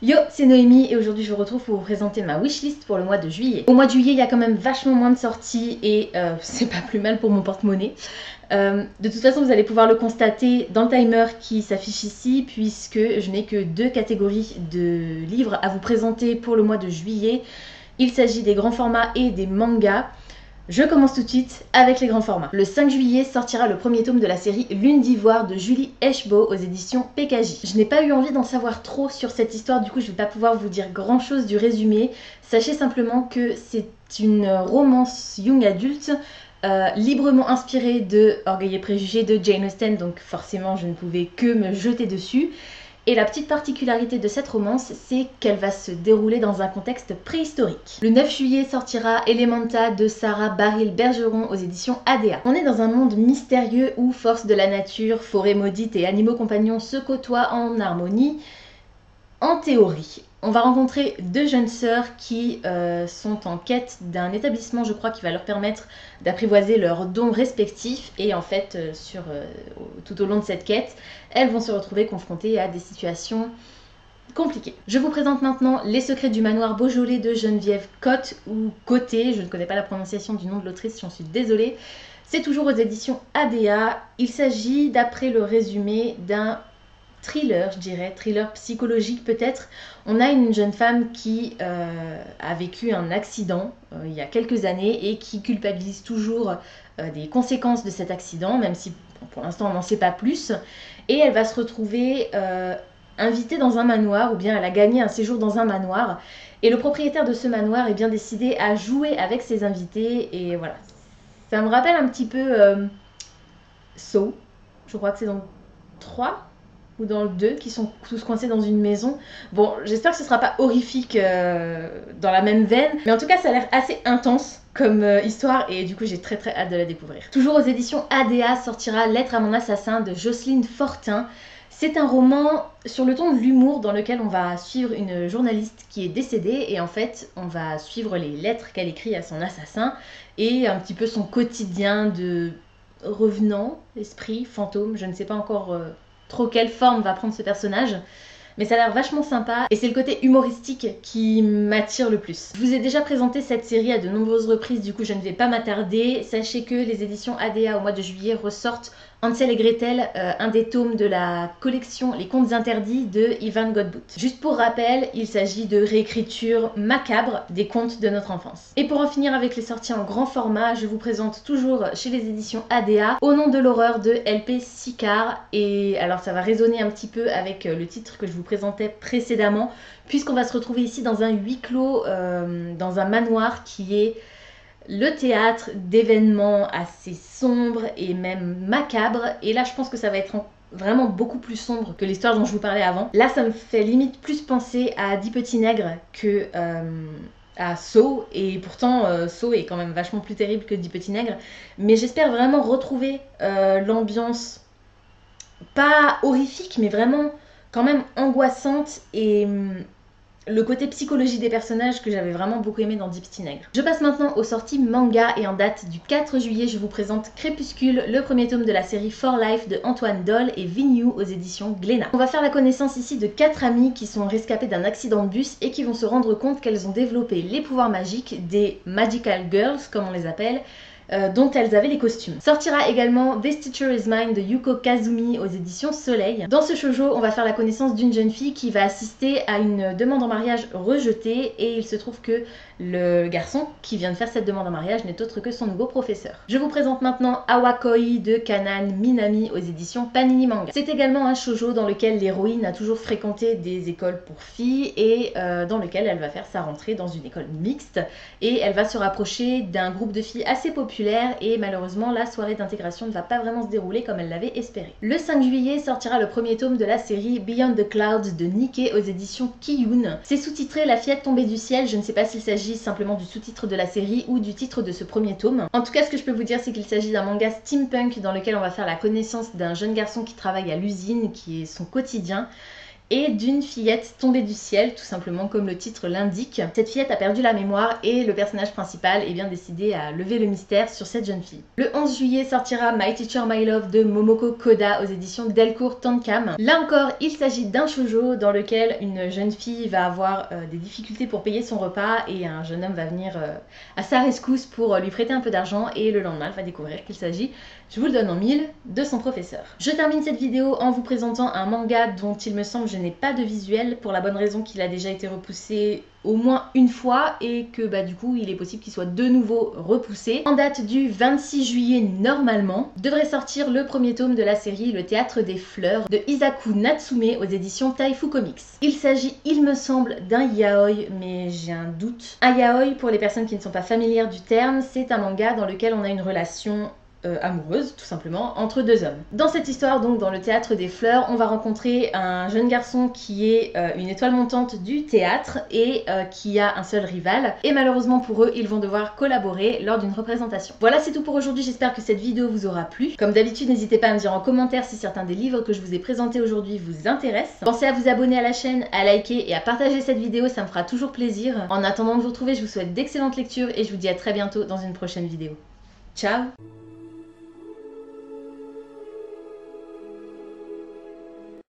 Yo, c'est Noémie et aujourd'hui je vous retrouve pour vous présenter ma wishlist pour le mois de juillet. Au mois de juillet, il y a quand même vachement moins de sorties et c'est pas plus mal pour mon porte-monnaie. De toute façon, vous allez pouvoir le constater dans le timer qui s'affiche ici puisque je n'ai que 2 catégories de livres à vous présenter pour le mois de juillet. Il s'agit des grands formats et des mangas. Je commence tout de suite avec les grands formats. Le 5 juillet sortira le premier tome de la série Lune d'Ivoire de Julie Eshbo aux éditions PKJ. Je n'ai pas eu envie d'en savoir trop sur cette histoire, du coup je ne vais pas pouvoir vous dire grand chose du résumé. Sachez simplement que c'est une romance young adulte librement inspirée de Orgueil et Préjugés de Jane Austen, donc forcément je ne pouvais que me jeter dessus. Et la petite particularité de cette romance, c'est qu'elle va se dérouler dans un contexte préhistorique. Le 9 juillet sortira Elementa de Sarah Bareilles Bergeron aux éditions ADA. On est dans un monde mystérieux où forces de la nature, forêts maudites et animaux compagnons se côtoient en harmonie. En théorie, on va rencontrer 2 jeunes sœurs qui sont en quête d'un établissement, je crois, qui va leur permettre d'apprivoiser leurs dons respectifs. Et en fait, tout au long de cette quête, elles vont se retrouver confrontées à des situations compliquées. Je vous présente maintenant Les secrets du manoir Beaujolais de Geneviève Cotte ou Côté. Je ne connais pas la prononciation du nom de l'autrice, j'en suis désolée. C'est toujours aux éditions ADA. Il s'agit, d'après le résumé, d'un thriller, je dirais, thriller psychologique peut-être. On a une jeune femme qui a vécu un accident il y a quelques années et qui culpabilise toujours des conséquences de cet accident, même si pour l'instant on n'en sait pas plus. Et elle va se retrouver invitée dans un manoir, ou bien elle a gagné un séjour dans un manoir. Et le propriétaire de ce manoir est bien décidé à jouer avec ses invités. Et voilà, ça me rappelle un petit peu Saw. Je crois que c'est dans le 3 ou dans le 2, qui sont tous coincés dans une maison. Bon, j'espère que ce sera pas horrifique dans la même veine, mais en tout cas ça a l'air assez intense comme histoire et du coup j'ai très hâte de la découvrir. Toujours aux éditions ADA sortira Lettre à mon assassin de Jocelyne Fortin. C'est un roman sur le ton de l'humour dans lequel on va suivre une journaliste qui est décédée et en fait on va suivre les lettres qu'elle écrit à son assassin et un petit peu son quotidien de revenant, esprit, fantôme, je ne sais pas encore trop quelle forme va prendre ce personnage, mais ça a l'air vachement sympa et c'est le côté humoristique qui m'attire le plus. Je vous ai déjà présenté cette série à de nombreuses reprises, du coup je ne vais pas m'attarder. Sachez que les éditions ADA au mois de juillet ressortent Hansel et Gretel, un des tomes de la collection Les Contes Interdits de Ivan Godbout. Juste pour rappel, il s'agit de réécriture macabre des contes de notre enfance. Et pour en finir avec les sorties en grand format, je vous présente toujours chez les éditions ADA Au nom de l'horreur de LP Sicard. Et alors ça va résonner un petit peu avec le titre que je vous présentais précédemment, puisqu'on va se retrouver ici dans un huis clos, dans un manoir qui est le théâtre d'événements assez sombres et même macabres. Et là je pense que ça va être vraiment beaucoup plus sombre que l'histoire dont je vous parlais avant. Là ça me fait limite plus penser à 10 petits nègres que à Saw, et pourtant Saw est quand même vachement plus terrible que 10 petits nègres, mais j'espère vraiment retrouver l'ambiance pas horrifique mais vraiment quand même angoissante et le côté psychologie des personnages que j'avais vraiment beaucoup aimé dans 10 petits nègres. Je passe maintenant aux sorties manga et en date du 4 juillet, je vous présente Crépuscule, le premier tome de la série For Life de Antoine Doll et Vignew aux éditions Glénat. On va faire la connaissance ici de 4 amies qui sont rescapées d'un accident de bus et qui vont se rendre compte qu'elles ont développé les pouvoirs magiques des Magical Girls, comme on les appelle, dont elles avaient les costumes. Sortira également This Teacher Is Mine de Yuko Kazumi aux éditions Soleil. Dans ce shoujo, on va faire la connaissance d'une jeune fille qui va assister à une demande en mariage rejetée et il se trouve que le garçon qui vient de faire cette demande en mariage n'est autre que son nouveau professeur. Je vous présente maintenant Awakoi de Kanan Minami aux éditions Panini Manga. C'est également un shoujo dans lequel l'héroïne a toujours fréquenté des écoles pour filles et dans lequel elle va faire sa rentrée dans une école mixte et elle va se rapprocher d'un groupe de filles assez populaire et malheureusement la soirée d'intégration ne va pas vraiment se dérouler comme elle l'avait espéré. Le 5 juillet sortira le premier tome de la série Beyond the Clouds de Nikkei aux éditions Kiyun. C'est sous-titré La fillette tombée du ciel, je ne sais pas s'il s'agit simplement du sous-titre de la série ou du titre de ce premier tome. En tout cas ce que je peux vous dire c'est qu'il s'agit d'un manga steampunk dans lequel on va faire la connaissance d'un jeune garçon qui travaille à l'usine, qui est son quotidien. et d'une fillette tombée du ciel, tout simplement comme le titre l'indique. Cette fillette a perdu la mémoire et le personnage principal est bien décidé à lever le mystère sur cette jeune fille. Le 11 juillet sortira My Teacher My Love de Momoko Koda aux éditions Delcourt Tankam. Là encore, il s'agit d'un shoujo dans lequel une jeune fille va avoir des difficultés pour payer son repas et un jeune homme va venir à sa rescousse pour lui prêter un peu d'argent et le lendemain, elle va découvrir qu'il s'agit, je vous le donne en mille, de son professeur. Je termine cette vidéo en vous présentant un manga dont il me semble je n'ai pas de visuel pour la bonne raison qu'il a déjà été repoussé au moins une fois et que du coup il est possible qu'il soit de nouveau repoussé. En date du 26 juillet normalement, devrait sortir le premier tome de la série Le Théâtre des Fleurs de Isaku Natsume aux éditions Taifu Comics. Il s'agit, il me semble, d'un yaoi, mais j'ai un doute. Un yaoi, pour les personnes qui ne sont pas familières du terme, c'est un manga dans lequel on a une relation amoureuse, tout simplement, entre deux hommes. Dans cette histoire, donc, dans le Théâtre des Fleurs, on va rencontrer un jeune garçon qui est une étoile montante du théâtre et qui a un seul rival. Et malheureusement pour eux, ils vont devoir collaborer lors d'une représentation. Voilà, c'est tout pour aujourd'hui. J'espère que cette vidéo vous aura plu. Comme d'habitude, n'hésitez pas à me dire en commentaire si certains des livres que je vous ai présentés aujourd'hui vous intéressent. Pensez à vous abonner à la chaîne, à liker et à partager cette vidéo, ça me fera toujours plaisir. En attendant de vous retrouver, je vous souhaite d'excellentes lectures et je vous dis à très bientôt dans une prochaine vidéo. Ciao!